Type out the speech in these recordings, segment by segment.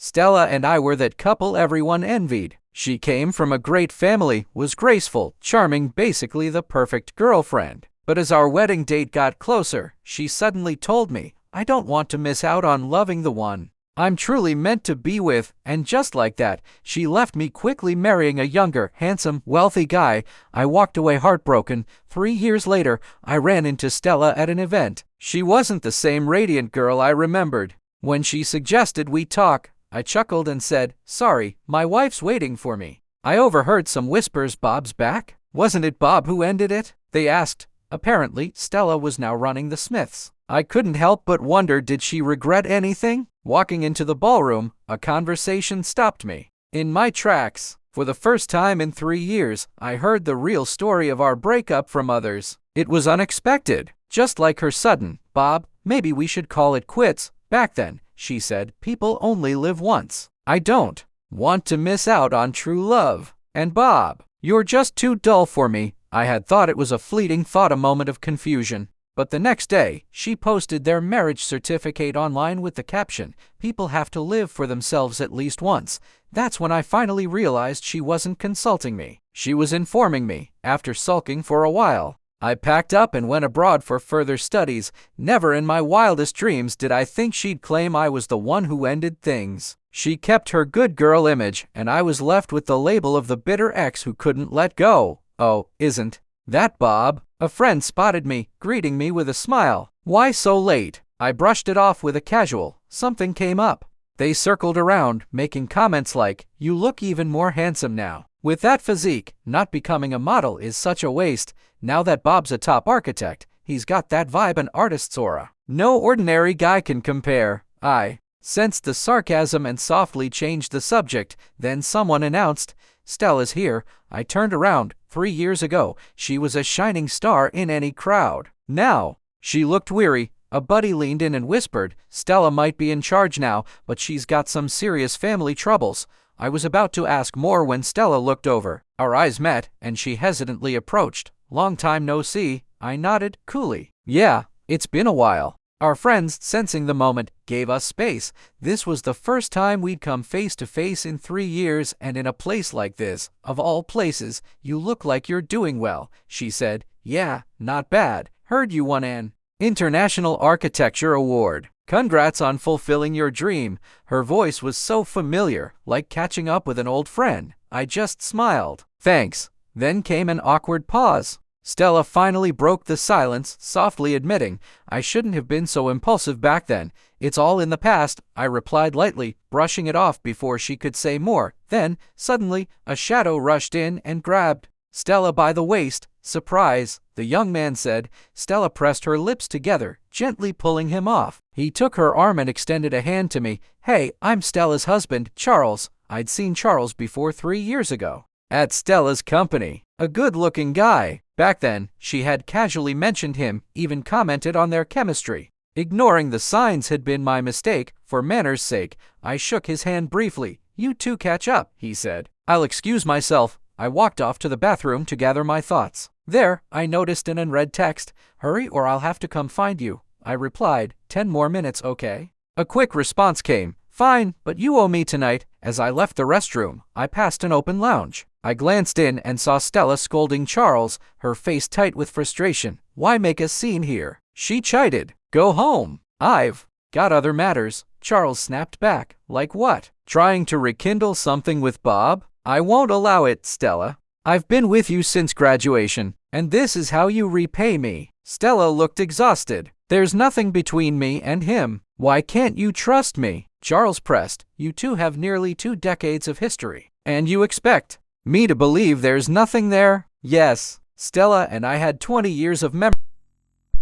Stella and I were that couple everyone envied. She came from a great family, was graceful, charming, basically the perfect girlfriend. But as our wedding date got closer, she suddenly told me, I don't want to miss out on loving the one I'm truly meant to be with, and just like that, she left me quickly marrying a younger, handsome, wealthy guy. I walked away heartbroken. 3 years later, I ran into Stella at an event. She wasn't the same radiant girl I remembered. When she suggested we talk, I chuckled and said, sorry, my wife's waiting for me. I overheard some whispers, Bob's back? Wasn't it Bob who ended it? They asked. Apparently, Stella was now running the Smiths. I couldn't help but wonder, did she regret anything? Walking into the ballroom, a conversation stopped me in my tracks. For the first time in 3 years, I heard the real story of our breakup from others. It was unexpected, just like her sudden, Bob, maybe we should call it quits. Back then, she said, people only live once. I don't want to miss out on true love. And Bob, you're just too dull for me. I had thought it was a fleeting thought, a moment of confusion. But the next day, she posted their marriage certificate online with the caption, people have to live for themselves at least once. That's when I finally realized she wasn't consulting me. She was informing me. After sulking for a while, I packed up and went abroad for further studies. Never in my wildest dreams did I think she'd claim I was the one who ended things. She kept her good girl image, and I was left with the label of the bitter ex who couldn't let go. Oh, isn't that Bob? A friend spotted me, greeting me with a smile. Why so late? I brushed it off with a casual, something came up. They circled around, making comments like, you look even more handsome now. With that physique, not becoming a model is such a waste. Now that Bob's a top architect, he's got that vibe and artist's aura. No ordinary guy can compare. I sensed the sarcasm and softly changed the subject. Then someone announced, Stella's here. I turned around. 3 years ago, she was a shining star in any crowd. Now, she looked weary. A buddy leaned in and whispered, Stella might be in charge now, but she's got some serious family troubles. I was about to ask more when Stella looked over. Our eyes met, and she hesitantly approached. Long time no see. I nodded coolly. Yeah, it's been a while. Our friends, sensing the moment, gave us space. This was the first time we'd come face to face in 3 years, and in a place like this, of all places. You look like you're doing well, she said. Yeah, not bad. Heard you won an International Architecture Award. Congrats on fulfilling your dream. Her voice was so familiar, like catching up with an old friend. I just smiled. Thanks. Then came an awkward pause. Stella finally broke the silence, softly admitting, I shouldn't have been so impulsive back then. It's all in the past, I replied lightly, brushing it off before she could say more. Then, suddenly, a shadow rushed in and grabbed Stella by the waist. Surprise, the young man said. Stella pressed her lips together, gently pulling him off. He took her arm and extended a hand to me. Hey, I'm Stella's husband, Charles. I'd seen Charles before 3 years ago at Stella's company. A good-looking guy. Back then, she had casually mentioned him, even commented on their chemistry. Ignoring the signs had been my mistake. For manners' sake, I shook his hand briefly. You two catch up, he said. I'll excuse myself. I walked off to the bathroom to gather my thoughts. There, I noticed an unread text. Hurry or I'll have to come find you. I replied, 10 more minutes, okay? A quick response came. Fine, but you owe me tonight. As I left the restroom, I passed an open lounge. I glanced in and saw Stella scolding Charles, her face tight with frustration. Why make a scene here? She chided. Go home. I've got other matters. Charles snapped back. Like what? Trying to rekindle something with Bob? I won't allow it, Stella. I've been with you since graduation, and this is how you repay me. Stella looked exhausted. There's nothing between me and him. Why can't you trust me? Charles pressed. You two have nearly 2 decades of history, and you expect me to believe there's nothing there? Yes, Stella and I had 20 years of memory,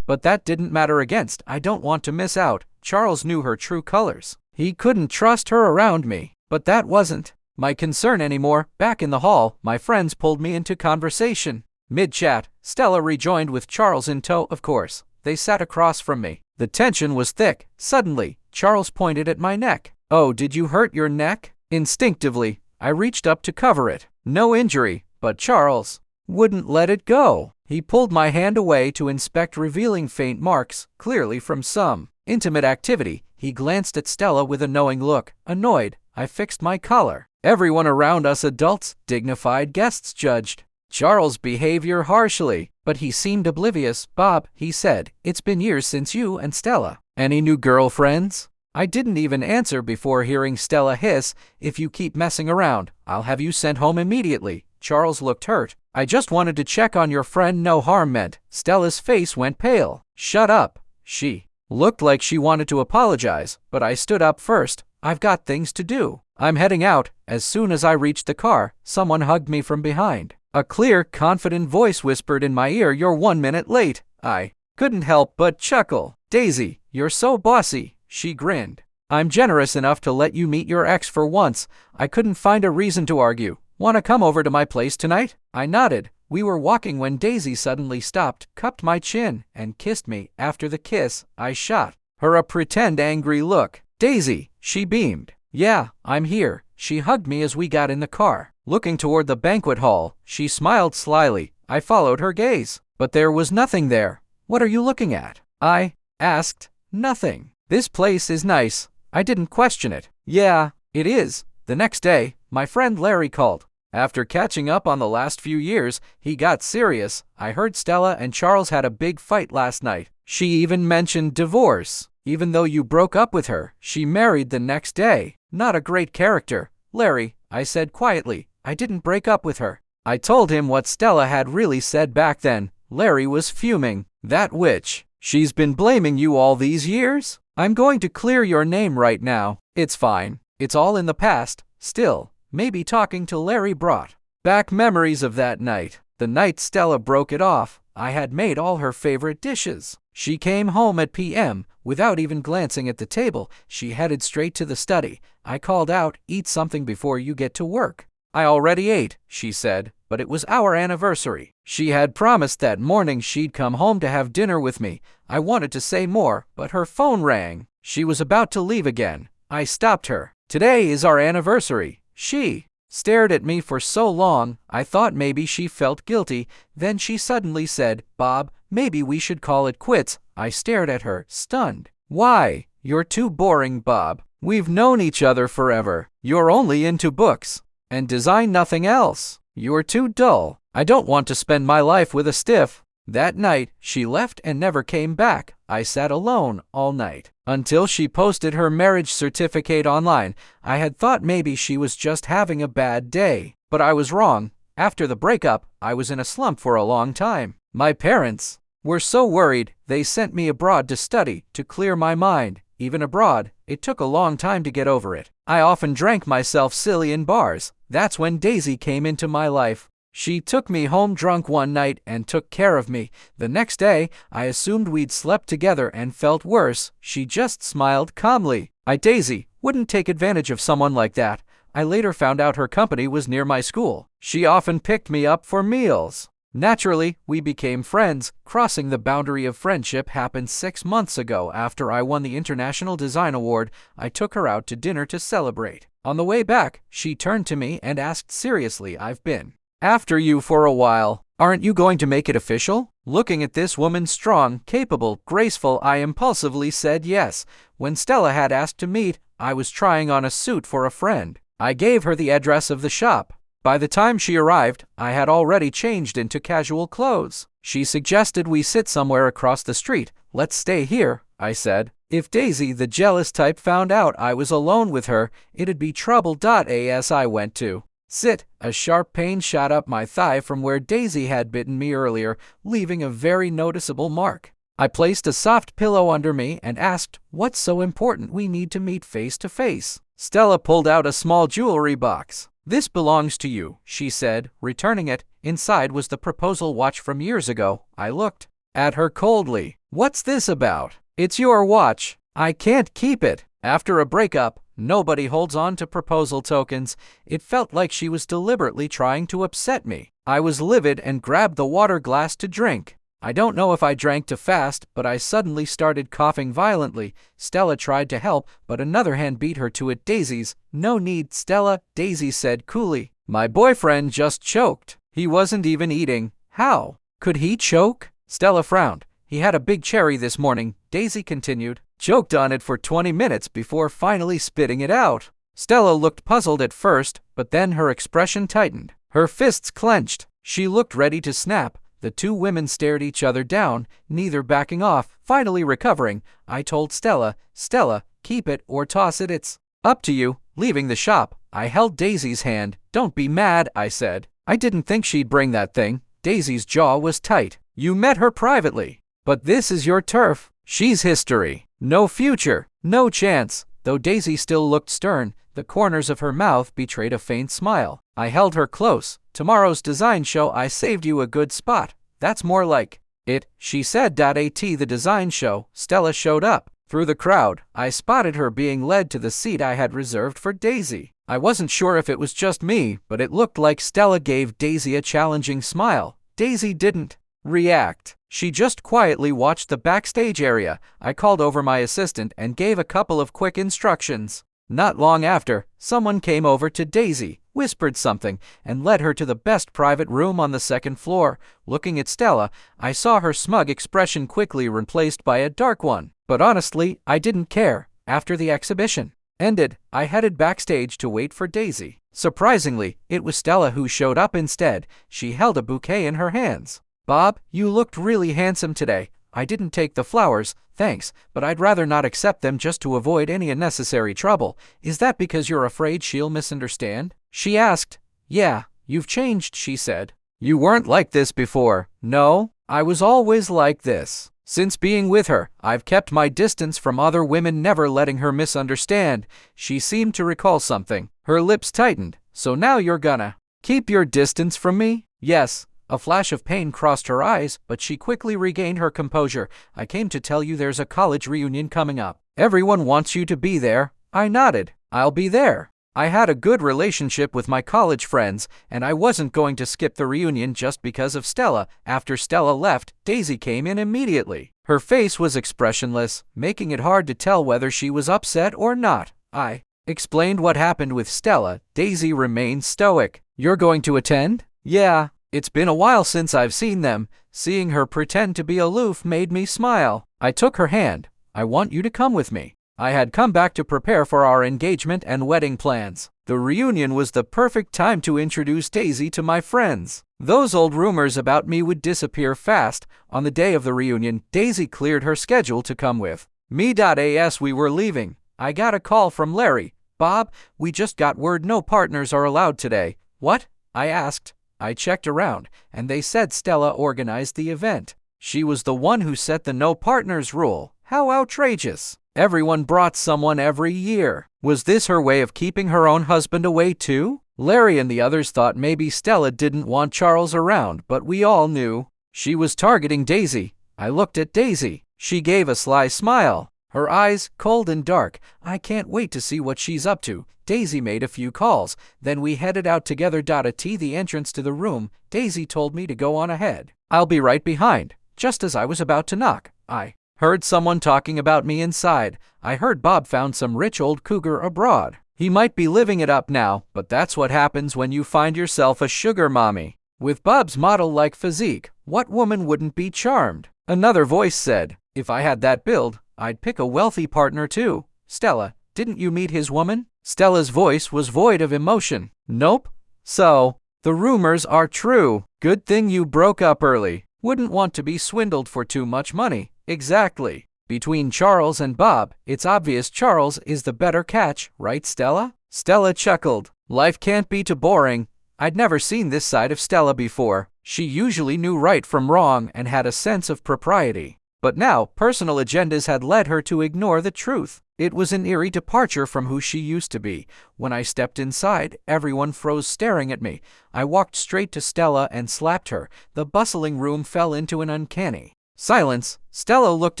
but that didn't matter against. I don't want to miss out. Charles knew her true colors. He couldn't trust her around me, but that wasn't my concern anymore. Back in the hall, my friends pulled me into conversation. Mid-chat, Stella rejoined with Charles in tow, of course. They sat across from me. The tension was thick. Suddenly, Charles pointed at my neck. Oh, did you hurt your neck? Instinctively, I reached up to cover it. No injury, but Charles wouldn't let it go. He pulled my hand away to inspect, revealing faint marks, clearly from some intimate activity. He glanced at Stella with a knowing look. Annoyed, I fixed my collar. Everyone around us adults, dignified guests judged Charles' behavior harshly, but he seemed oblivious. Bob, he said, it's been years since you and Stella. Any new girlfriends? I didn't even answer before hearing Stella hiss, if you keep messing around, I'll have you sent home immediately. Charles looked hurt. I just wanted to check on your friend, no harm meant. Stella's face went pale. Shut up. She looked like she wanted to apologize, but I stood up first. I've got things to do. I'm heading out. As soon as I reached the car, someone hugged me from behind. A clear, confident voice whispered in my ear, you're 1 minute late. I couldn't help but chuckle. Daisy, you're so bossy. She grinned. I'm generous enough to let you meet your ex for once. I couldn't find a reason to argue. Want to come over to my place tonight? I nodded. We were walking when Daisy suddenly stopped, cupped my chin, and kissed me. After the kiss, I shot her a pretend angry look. Daisy, she beamed. Yeah, I'm here. She hugged me as we got in the car. Looking toward the banquet hall, she smiled slyly. I followed her gaze, but there was nothing there. What are you looking at? I asked. Nothing. This place is nice. I didn't question it. Yeah, it is. The next day, my friend Larry called. After catching up on the last few years, he got serious. I heard Stella and Charles had a big fight last night. She even mentioned divorce. Even though you broke up with her, she married the next day. Not a great character. Larry, I said quietly, I didn't break up with her. I told him what Stella had really said back then. Larry was fuming. That witch. She's been blaming you all these years? I'm going to clear your name right now. It's fine. It's all in the past. Still, maybe talking to Larry brought back memories of that night. The night Stella broke it off. I had made all her favorite dishes. She came home at p.m. Without even glancing at the table, she headed straight to the study. I called out, eat something before you get to work. I already ate, she said, but it was our anniversary. She had promised that morning she'd come home to have dinner with me. I wanted to say more, but her phone rang. She was about to leave again. I stopped her. Today is our anniversary. She stared at me for so long, I thought maybe she felt guilty. Then she suddenly said, Bob, maybe we should call it quits. I stared at her, stunned. Why? You're too boring, Bob. We've known each other forever. You're only into books and design, nothing else. You're too dull. I don't want to spend my life with a stiff. That night, she left and never came back. I sat alone all night until she posted her marriage certificate online. I had thought maybe she was just having a bad day, but I was wrong. After the breakup, I was in a slump for a long time. My parents were so worried, they sent me abroad to study, to clear my mind. Even abroad, it took a long time to get over it. I often drank myself silly in bars. That's when Daisy came into my life. She took me home drunk one night and took care of me. The next day, I assumed we'd slept together and felt worse. She just smiled calmly. Daisy wouldn't take advantage of someone like that. I later found out her company was near my school. She often picked me up for meals. Naturally, we became friends. Crossing the boundary of friendship happened 6 months ago. After I won the International Design Award, I took her out to dinner to celebrate. On the way back, she turned to me and asked seriously, I've been after you for a while. Aren't you going to make it official? Looking at this woman, strong, capable, graceful, I impulsively said yes. When Stella had asked to meet, I was trying on a suit for a friend. I gave her the address of the shop. By the time she arrived, I had already changed into casual clothes. She suggested we sit somewhere across the street. Let's stay here, I said. If Daisy, the jealous type, found out I was alone with her, it'd be trouble. As I went to sit, a sharp pain shot up my thigh from where Daisy had bitten me earlier, leaving a very noticeable mark. I placed a soft pillow under me and asked, what's so important we need to meet face to face? Stella pulled out a small jewelry box. This belongs to you, she said, returning it. Inside was the proposal watch from years ago. I looked at her coldly. What's this about? It's your watch. I can't keep it. After a breakup, nobody holds on to proposal tokens. It felt like she was deliberately trying to upset me. I was livid and grabbed the water glass to drink. I don't know if I drank too fast, but I suddenly started coughing violently. Stella tried to help, but another hand beat her to it. Daisy's. No need, Stella, Daisy said coolly. My boyfriend just choked. He wasn't even eating. How could he choke? Stella frowned. He had a big cherry this morning, Daisy continued. Choked on it for 20 minutes before finally spitting it out. Stella looked puzzled at first, but then her expression tightened. Her fists clenched. She looked ready to snap. The two women stared each other down, neither backing off. Finally recovering, I told Stella, "Stella, keep it or toss it. It's up to you." Leaving the shop, I held Daisy's hand. "Don't be mad," I said. I didn't think she'd bring that thing. Daisy's jaw was tight. "You met her privately. But this is your turf. She's history. No future. No chance." Though Daisy still looked stern, the corners of her mouth betrayed a faint smile. I held her close. "Tomorrow's design show, I saved you a good spot. That's more like it," she said. At the design show, Stella showed up. Through the crowd, I spotted her being led to the seat I had reserved for Daisy. I wasn't sure if it was just me, but it looked like Stella gave Daisy a challenging smile. Daisy didn't react. She just quietly watched the backstage area. I called over my assistant and gave a couple of quick instructions. Not long after, someone came over to Daisy, whispered something, and led her to the best private room on the second floor. Looking at Stella, I saw her smug expression quickly replaced by a dark one. But honestly, I didn't care. After the exhibition ended, I headed backstage to wait for Daisy. Surprisingly, it was Stella who showed up instead. She held a bouquet in her hands. "Bob, you looked really handsome today. I didn't take the flowers, thanks, but I'd rather not accept them just to avoid any unnecessary trouble." "Is that because you're afraid she'll misunderstand?" she asked. "Yeah, you've changed," she said. "You weren't like this before." "No, I was always like this. Since being with her, I've kept my distance from other women, never letting her misunderstand." She seemed to recall something. Her lips tightened. "So now you're gonna keep your distance from me?" "Yes." A flash of pain crossed her eyes, but she quickly regained her composure. "I came to tell you there's a college reunion coming up. Everyone wants you to be there." I nodded. "I'll be there. I had a good relationship with my college friends, and I wasn't going to skip the reunion just because of Stella." After Stella left, Daisy came in immediately. Her face was expressionless, making it hard to tell whether she was upset or not. I explained what happened with Stella. Daisy remained stoic. "You're going to attend?" "Yeah. It's been a while since I've seen them." Seeing her pretend to be aloof made me smile. I took her hand. "I want you to come with me." I had come back to prepare for our engagement and wedding plans. The reunion was the perfect time to introduce Daisy to my friends. Those old rumors about me would disappear fast. On the day of the reunion, Daisy cleared her schedule to come with me. As we were leaving, I got a call from Larry. "Bob, we just got word no partners are allowed today." "What?" I asked. I checked around, and they said Stella organized the event. She was the one who set the no partners rule. How outrageous. Everyone brought someone every year. Was this her way of keeping her own husband away too? Larry and the others thought maybe Stella didn't want Charles around, but we all knew she was targeting Daisy. I looked at Daisy. She gave a sly smile. Her eyes cold and dark. "I can't wait to see what she's up to." Daisy made a few calls. Then we headed out together. At the entrance to the room, Daisy told me to go on ahead. "I'll be right behind." Just as I was about to knock, I heard someone talking about me inside. I heard Bob found some rich old cougar abroad. He might be living it up now, but that's what happens when you find yourself a sugar mommy. With Bob's model-like physique, what woman wouldn't be charmed? Another voice said, "If I had that build, I'd pick a wealthy partner too." "Stella, didn't you meet his woman?" Stella's voice was void of emotion. "Nope." "So, the rumors are true. Good thing you broke up early. Wouldn't want to be swindled for too much money." "Exactly. Between Charles and Bob, it's obvious Charles is the better catch, right, Stella?" Stella chuckled. "Life can't be too boring." I'd never seen this side of Stella before. She usually knew right from wrong and had a sense of propriety. But now, personal agendas had led her to ignore the truth. It was an eerie departure from who she used to be. When I stepped inside, everyone froze staring at me. I walked straight to Stella and slapped her. The bustling room fell into an uncanny silence. Stella looked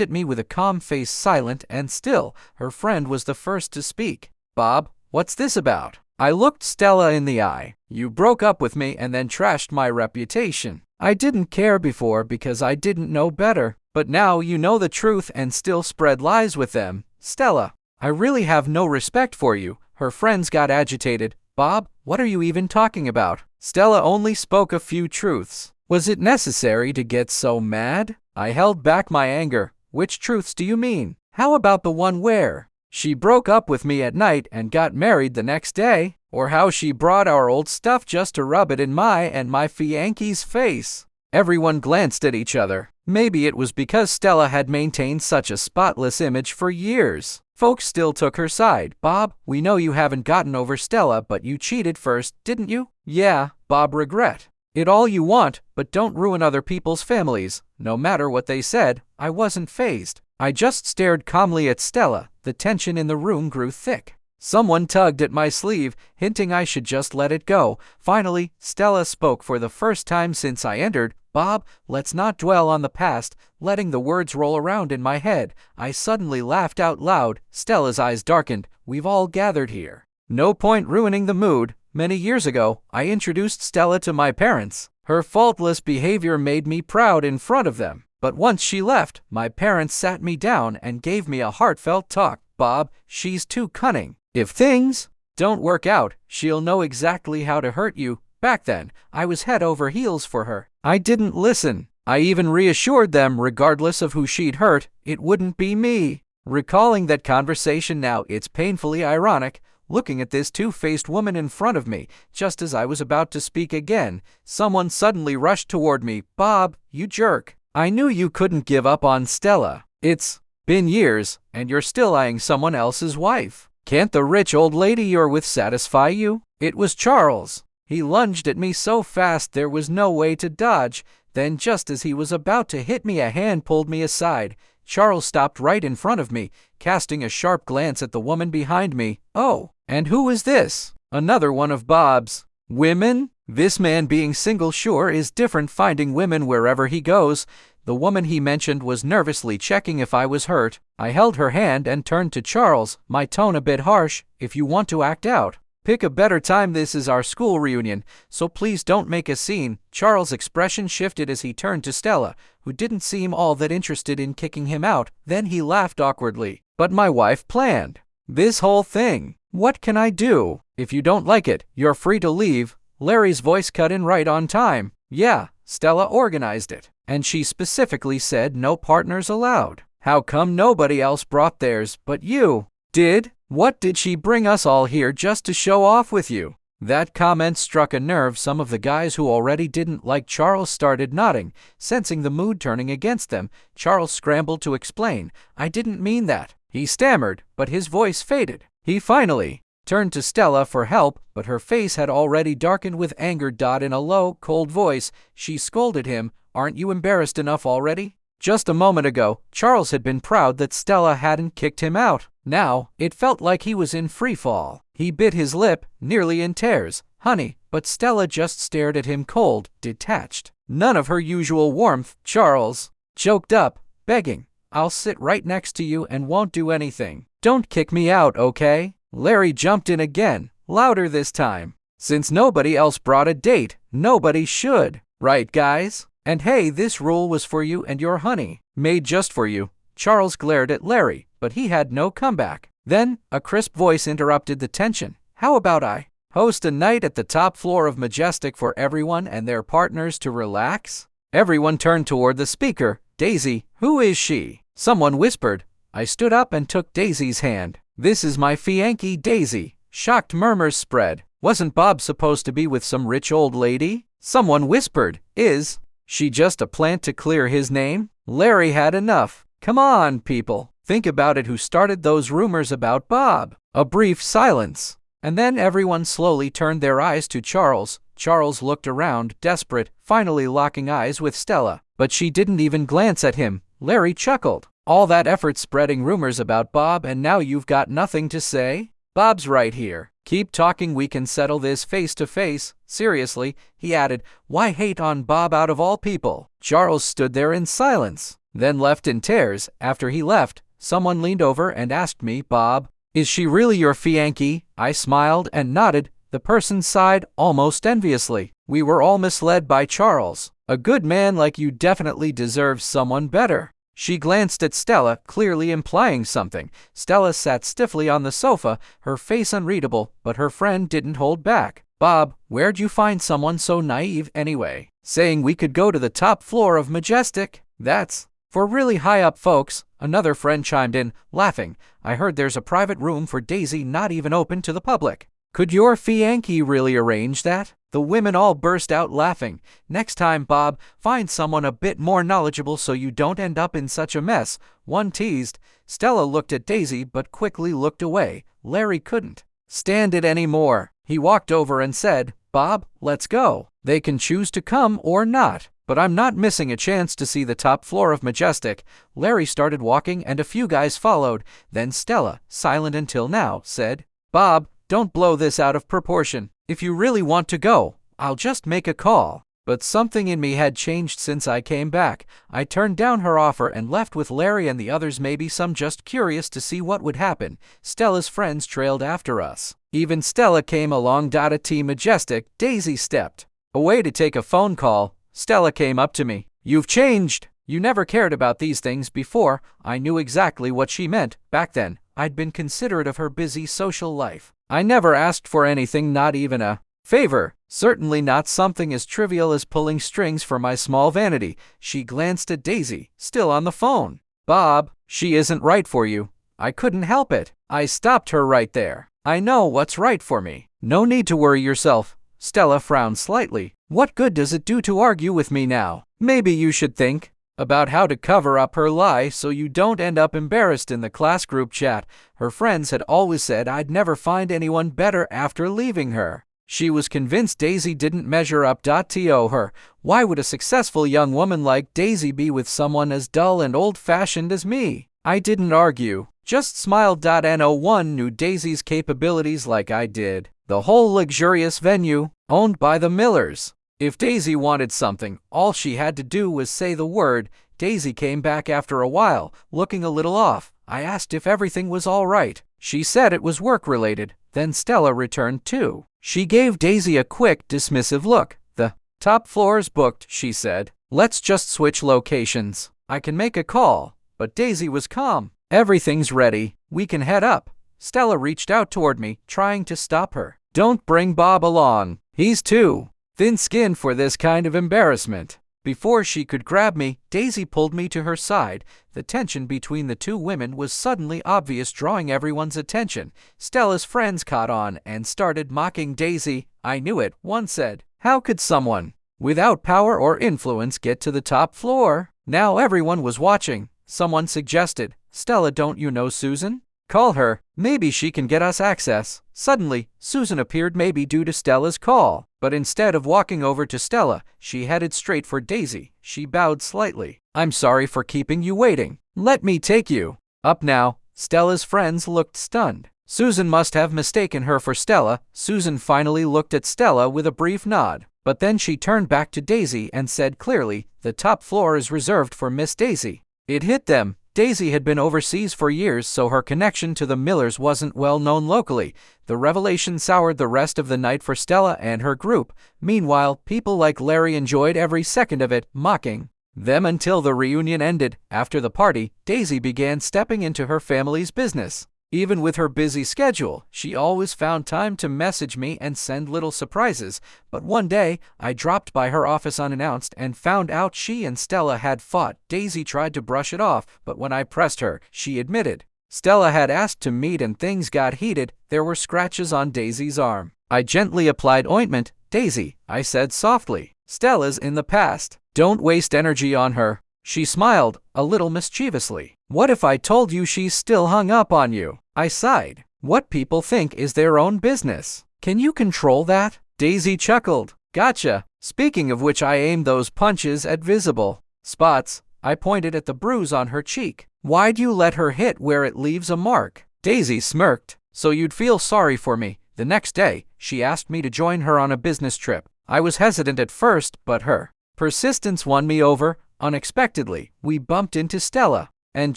at me with a calm face, silent and still. Her friend was the first to speak. "Bob, what's this about?" I looked Stella in the eye. "You broke up with me and then trashed my reputation. I didn't care before because I didn't know better. But now you know the truth and still spread lies with them. Stella, I really have no respect for you." Her friends got agitated. "Bob, what are you even talking about?" Stella only spoke a few truths. Was it necessary to get so mad? I held back my anger. "Which truths do you mean? How about the one where she broke up with me at night and got married the next day, or how she brought our old stuff just to rub it in my and my fiance's face. Everyone glanced at each other. Maybe it was because Stella had maintained such a spotless image for years. Folks still took her side. Bob, we know you haven't gotten over Stella, but you cheated first, didn't you? Yeah, Bob, regret it all you want, but don't ruin other people's families. No matter what they said, I wasn't fazed. I just stared calmly at Stella. The tension in the room grew thick. Someone tugged at my sleeve, hinting I should just let it go. Finally, Stella spoke for the first time since I entered. Bob, let's not dwell on the past. Letting the words roll around in my head, I suddenly laughed out loud. Stella's eyes darkened. We've all gathered here. No point ruining the mood. Many years ago, I introduced Stella to my parents. Her faultless behavior made me proud in front of them. But once she left, my parents sat me down and gave me a heartfelt talk. Bob, she's too cunning. If things don't work out, she'll know exactly how to hurt you. Back then, I was head over heels for her. I didn't listen. I even reassured them, regardless of who she'd hurt, it wouldn't be me. Recalling that conversation now, it's painfully ironic. Looking at this two-faced woman in front of me, just as I was about to speak again, someone suddenly rushed toward me. Bob, you jerk. I knew you couldn't give up on Stella. It's been years, and you're still eyeing someone else's wife. Can't the rich old lady you're with satisfy you? It was Charles. He lunged at me so fast there was no way to dodge. Then just as he was about to hit me, a hand pulled me aside. Charles stopped right in front of me, casting a sharp glance at the woman behind me. Oh, and who is this? Another one of Bob's women? This man being single sure is different, finding women wherever he goes. The woman he mentioned was nervously checking if I was hurt. I held her hand and turned to Charles, my tone a bit harsh. If you want to act out, pick a better time. This is our school reunion, so please don't make a scene. Charles' expression shifted as he turned to Stella, who didn't seem all that interested in kicking him out. Then he laughed awkwardly. But my wife planned this whole thing. What can I do? If you don't like it, you're free to leave. Larry's voice cut in right on time. Yeah, Stella organized it, and she specifically said no partners allowed. How come nobody else brought theirs but you did? What did she bring us all here just to show off with you? That comment struck a nerve. Some of the guys who already didn't like Charles started nodding, sensing the mood turning against them. Charles scrambled to explain. I didn't mean that. He stammered, but his voice faded. He finally turned to Stella for help, but her face had already darkened with anger. In a low, cold voice, she scolded him. Aren't you embarrassed enough already? Just a moment ago, Charles had been proud that Stella hadn't kicked him out. Now, it felt like he was in free fall. He bit his lip, nearly in tears. Honey, but Stella just stared at him cold, detached. None of her usual warmth. Charles choked up, begging, I'll sit right next to you and won't do anything. Don't kick me out, okay? Larry jumped in again, louder this time. Since nobody else brought a date, nobody should. Right, guys? And hey, this rule was for you and your honey. Made just for you. Charles glared at Larry, but he had no comeback. Then, a crisp voice interrupted the tension. How about I host a night at the top floor of Majestic for everyone and their partners to relax? Everyone turned toward the speaker. Daisy, who is she? Someone whispered. I stood up and took Daisy's hand. This is my fiancée, Daisy. Shocked murmurs spread. Wasn't Bob supposed to be with some rich old lady? Someone whispered. Is she just a plant to clear his name? Larry had enough. Come on, people. Think about it. Who started those rumors about Bob? A brief silence. And then everyone slowly turned their eyes to Charles. Charles looked around, desperate, finally locking eyes with Stella. But she didn't even glance at him. Larry chuckled. All that effort spreading rumors about Bob, and now you've got nothing to say? Bob's right here. Keep talking, we can settle this face to face. Seriously, he added, why hate on Bob out of all people? Charles stood there in silence, then left in tears. After he left, someone leaned over and asked me, Bob, is she really your fiancée? I smiled and nodded. The person sighed almost enviously. We were all misled by Charles. A good man like you definitely deserves someone better. She glanced at Stella, clearly implying something. Stella sat stiffly on the sofa, her face unreadable, but her friend didn't hold back. Bob, where'd you find someone so naive anyway? Saying we could go to the top floor of Majestic? That's for really high up folks. Another friend chimed in, laughing. I heard there's a private room for Daisy not even open to the public. Could your fiancé really arrange that? The women all burst out laughing. Next time, Bob, find someone a bit more knowledgeable so you don't end up in such a mess, one teased. Stella looked at Daisy but quickly looked away. Larry couldn't stand it anymore. He walked over and said, Bob, let's go. They can choose to come or not, but I'm not missing a chance to see the top floor of Majestic. Larry started walking and a few guys followed. Then Stella, silent until now, said, Bob, don't blow this out of proportion. If you really want to go, I'll just make a call. But something in me had changed since I came back. I turned down her offer and left with Larry and the others, maybe some just curious to see what would happen. Stella's friends trailed after us. Even Stella came along. At T Majestic, Daisy stepped away to take a phone call. Stella came up to me. You've changed. You never cared about these things before. I knew exactly what she meant. Back then, I'd been considerate of her busy social life. I never asked for anything, not even a favor. Certainly not something as trivial as pulling strings for my small vanity. She glanced at Daisy, still on the phone. Bob, she isn't right for you. I couldn't help it. I stopped her right there. I know what's right for me. No need to worry yourself. Stella frowned slightly. What good does it do to argue with me now? Maybe you should think about how to cover up her lie so you don't end up embarrassed in the class group chat. Her friends had always said I'd never find anyone better after leaving her. She was convinced Daisy didn't measure up. To her, why would a successful young woman like Daisy be with someone as dull and old-fashioned as me? I didn't argue, just smiled. No one knew Daisy's capabilities like I did. The whole luxurious venue, owned by the Millers. If Daisy wanted something, all she had to do was say the word. Daisy came back after a while, looking a little off. I asked if everything was all right. She said it was work-related. Then Stella returned too. She gave Daisy a quick, dismissive look. The top floor's booked, she said. Let's just switch locations. I can make a call. But Daisy was calm. Everything's ready. We can head up. Stella reached out toward me, trying to stop her. Don't bring Bob along. He's too thin-skinned for this kind of embarrassment. Before she could grab me, Daisy pulled me to her side. The tension between the two women was suddenly obvious, drawing everyone's attention. Stella's friends caught on and started mocking Daisy. I knew it, one said. How could someone without power or influence get to the top floor? Now everyone was watching. Someone suggested, Stella, don't you know Susan? Call her. Maybe she can get us access. Suddenly, Susan appeared, maybe due to Stella's call. But instead of walking over to Stella, she headed straight for Daisy. She bowed slightly. I'm sorry for keeping you waiting. Let me take you up now. Stella's friends looked stunned. Susan must have mistaken her for Stella. Susan finally looked at Stella with a brief nod. But then she turned back to Daisy and said clearly, the top floor is reserved for Miss Daisy. It hit them. Daisy had been overseas for years, so her connection to the Millers wasn't well known locally. The revelation soured the rest of the night for Stella and her group. Meanwhile, people like Larry enjoyed every second of it, mocking them until the reunion ended. After the party, Daisy began stepping into her family's business. Even with her busy schedule, she always found time to message me and send little surprises. But one day, I dropped by her office unannounced and found out she and Stella had fought. Daisy tried to brush it off, but when I pressed her, she admitted Stella had asked to meet and things got heated. There were scratches on Daisy's arm. I gently applied ointment. Daisy, I said softly, Stella's in the past. Don't waste energy on her. She smiled, a little mischievously. What if I told you she's still hung up on you? I sighed. What people think is their own business. Can you control that? Daisy chuckled. Gotcha. Speaking of which, I aimed those punches at visible spots. I pointed at the bruise on her cheek. Why'd you let her hit where it leaves a mark? Daisy smirked. So you'd feel sorry for me. The next day, she asked me to join her on a business trip. I was hesitant at first, but her persistence won me over. Unexpectedly, we bumped into Stella and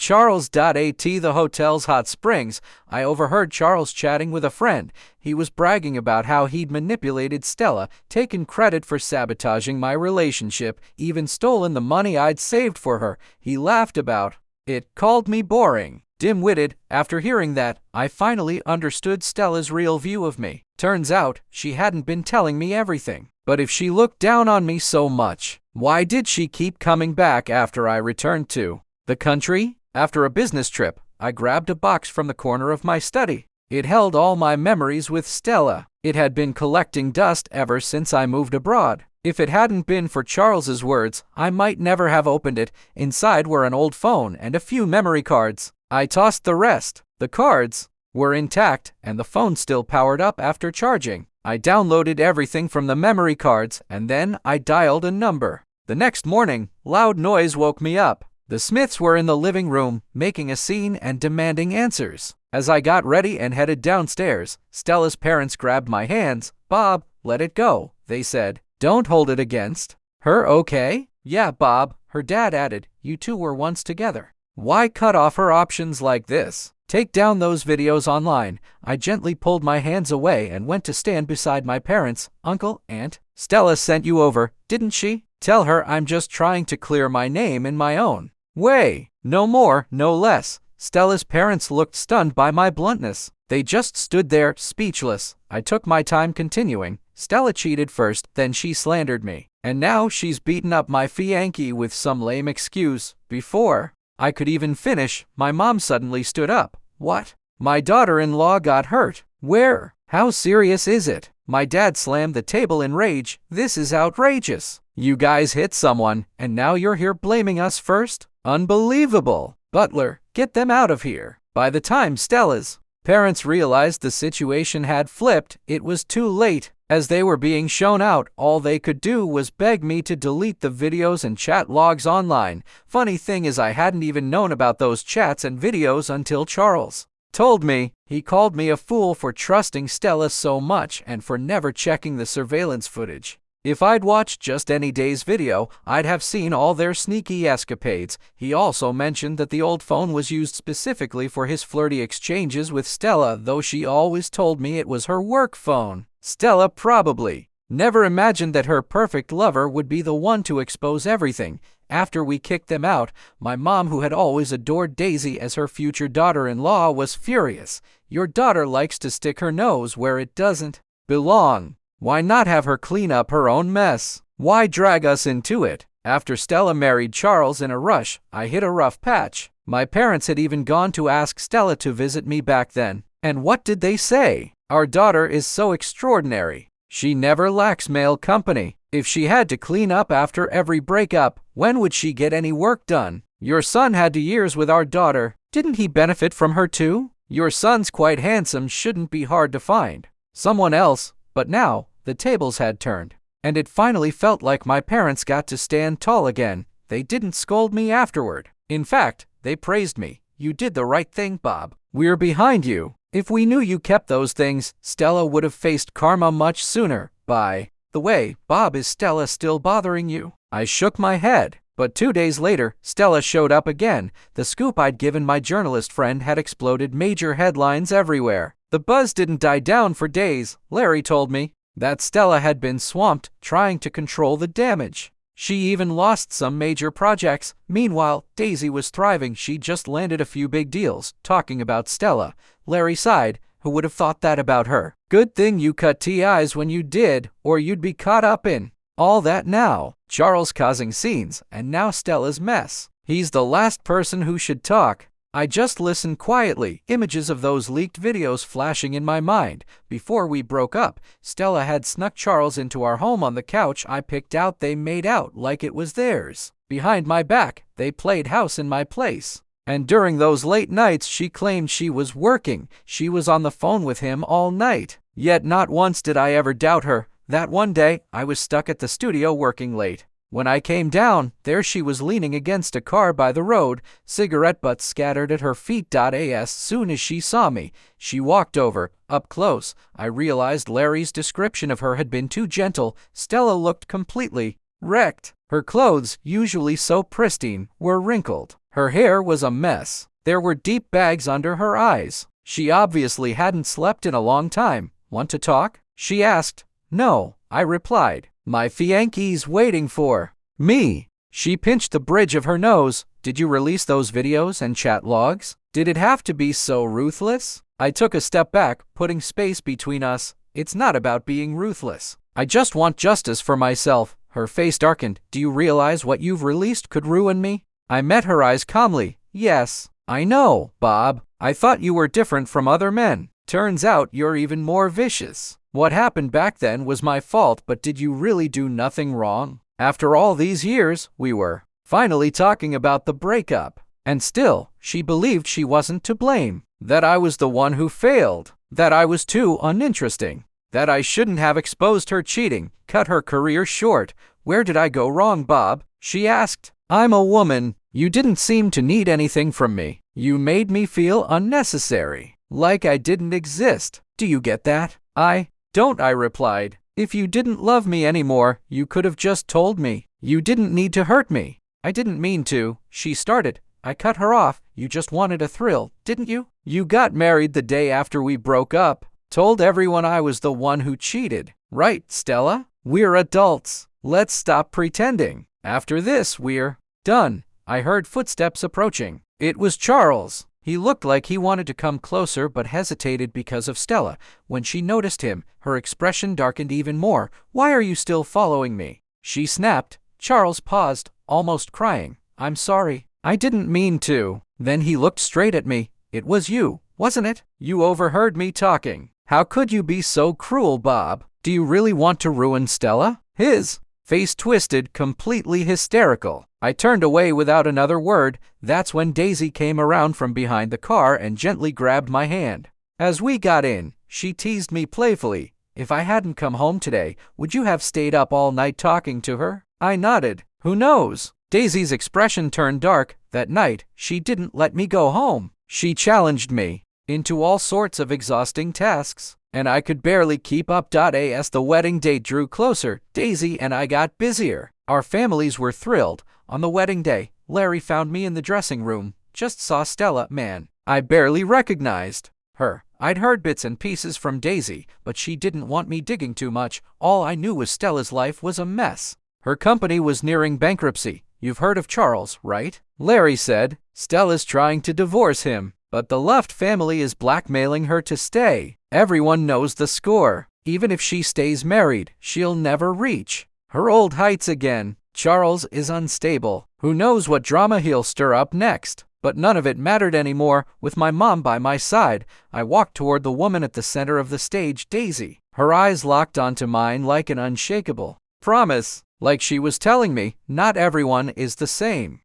Charles. At the hotel's hot springs, I overheard Charles chatting with a friend. He was bragging about how he'd manipulated Stella, taken credit for sabotaging my relationship, even stolen the money I'd saved for her. He laughed about it, called me boring, dim-witted. After hearing that, I finally understood Stella's real view of me. Turns out, she hadn't been telling me everything. But if she looked down on me so much, why did she keep coming back after I returned to the country? After a business trip, I grabbed a box from the corner of my study. It held all my memories with Stella. It had been collecting dust ever since I moved abroad. If it hadn't been for Charles's words, I might never have opened it. Inside were an old phone and a few memory cards. I tossed the rest. The cards were intact, and the phone still powered up after charging. I downloaded everything from the memory cards, and then I dialed a number. The next morning, loud noise woke me up. The Smiths were in the living room, making a scene and demanding answers. As I got ready and headed downstairs, Stella's parents grabbed my hands. "Bob, let it go," they said. "Don't hold it against her, okay?" "Yeah, Bob," her dad added. "You two were once together. Why cut off her options like this? Take down those videos online." I gently pulled my hands away and went to stand beside my parents. "Uncle, Aunt, Stella sent you over, didn't she? Tell her I'm just trying to clear my name in my own way. No more, no less." Stella's parents looked stunned by my bluntness. They just stood there, speechless. I took my time continuing. "Stella cheated first, then she slandered me. And now she's beaten up my fiancé with some lame excuse." Before I could even finish, my mom suddenly stood up. "What? My daughter-in-law got hurt. Where? How serious is it?" My dad slammed the table in rage. "This is outrageous. You guys hit someone, and now you're here blaming us first? Unbelievable. Butler, get them out of here." By the time Stella's parents realized the situation had flipped, it was too late. As they were being shown out, all they could do was beg me to delete the videos and chat logs online. Funny thing is, I hadn't even known about those chats and videos until Charles told me. He called me a fool for trusting Stella so much and for never checking the surveillance footage. If I'd watched just any day's video, I'd have seen all their sneaky escapades. He also mentioned that the old phone was used specifically for his flirty exchanges with Stella, though she always told me it was her work phone. Stella probably never imagined that her perfect lover would be the one to expose everything. After we kicked them out, my mom, who had always adored Daisy as her future daughter-in-law, was furious. "Your daughter likes to stick her nose where it doesn't belong. Why not have her clean up her own mess? Why drag us into it?" After Stella married Charles in a rush, I hit a rough patch. My parents had even gone to ask Stella to visit me back then. And what did they say? "Our daughter is so extraordinary. She never lacks male company. If she had to clean up after every breakup, when would she get any work done? Your son had 2 years with our daughter. Didn't he benefit from her too? Your son's quite handsome, shouldn't be hard to find someone else." But now, the tables had turned, and it finally felt like my parents got to stand tall again. They didn't scold me afterward. In fact, they praised me. "You did the right thing, Bob. We're behind you. If we knew you kept those things, Stella would have faced karma much sooner." By the way, Bob, is Stella still bothering you? I shook my head. But 2 days later, Stella showed up again. The scoop I'd given my journalist friend had exploded, major headlines everywhere. The buzz didn't die down for days. Larry told me that Stella had been swamped trying to control the damage. She even lost some major projects. Meanwhile, Daisy was thriving. She just landed a few big deals. Talking about Stella, Larry sighed. Who would have thought that about her? Good thing you cut TIs when you did, or you'd be caught up in all that now. Charles causing scenes, and now Stella's mess. He's the last person who should talk. I just listened quietly, images of those leaked videos flashing in my mind. Before we broke up, Stella had snuck Charles into our home on the couch I picked out. They made out like it was theirs. Behind my back, they played house in my place. And during those late nights, she claimed she was working. She was on the phone with him all night. Yet not once did I ever doubt her. That one day, I was stuck at the studio working late. When I came down, there she was leaning against a car by the road, cigarette butts scattered at her feet. As soon as she saw me, she walked over. Up close, I realized Larry's description of her had been too gentle. Stella looked completely wrecked. Her clothes, usually so pristine, were wrinkled. Her hair was a mess. There were deep bags under her eyes. She obviously hadn't slept in a long time. "Want to talk?" she asked. "No," I replied. "My fiancé's waiting for me." She pinched the bridge of her nose. "Did you release those videos and chat logs? Did it have to be so ruthless?" I took a step back, putting space between us. "It's not about being ruthless. I just want justice for myself." Her face darkened. "Do you realize what you've released could ruin me?" I met her eyes calmly. Yes, I know, Bob. I thought you were different from other men. Turns out you're even more vicious. What happened back then was my fault, but did you really do nothing wrong? After all these years, we were finally talking about the breakup. And still, she believed she wasn't to blame. That I was the one who failed. That I was too uninteresting. That I shouldn't have exposed her cheating, cut her career short. Where did I go wrong, Bob? She asked. I'm a woman. You didn't seem to need anything from me. You made me feel unnecessary. Like I didn't exist. Do you get that? I don't, I replied. If you didn't love me anymore, you could have just told me. You didn't need to hurt me. I didn't mean to. She started. I cut her off. You just wanted a thrill, didn't you? You got married the day after we broke up. Told everyone I was the one who cheated. Right, Stella? We're adults. Let's stop pretending. After this, we're done. I heard footsteps approaching. It was Charles. He looked like he wanted to come closer but hesitated because of Stella. When she noticed him, her expression darkened even more. Why are you still following me? She snapped. Charles paused, almost crying. I'm sorry. I didn't mean to. Then he looked straight at me. It was you, wasn't it? You overheard me talking. How could you be so cruel, Bob? Do you really want to ruin Stella? His face twisted, completely hysterical. I turned away without another word. That's when Daisy came around from behind the car and gently grabbed my hand. As we got in, she teased me playfully. If I hadn't come home today, would you have stayed up all night talking to her? I nodded. Who knows? Daisy's expression turned dark. That night, she didn't let me go home. She challenged me into all sorts of exhausting tasks, and I could barely keep up. As the wedding date drew closer, Daisy and I got busier. Our families were thrilled. On the wedding day, Larry found me in the dressing room. Just saw Stella, man. I barely recognized her. I'd heard bits and pieces from Daisy, but she didn't want me digging too much. All I knew was Stella's life was a mess. Her company was nearing bankruptcy. You've heard of Charles, right? Larry said. Stella's trying to divorce him, but the Luft family is blackmailing her to stay. Everyone knows the score. Even if she stays married, she'll never reach her old heights again. Charles is unstable. Who knows what drama he'll stir up next? But none of it mattered anymore. With my mom by my side, I walked toward the woman at the center of the stage, Daisy. Her eyes locked onto mine like an unshakable promise. Like she was telling me, not everyone is the same.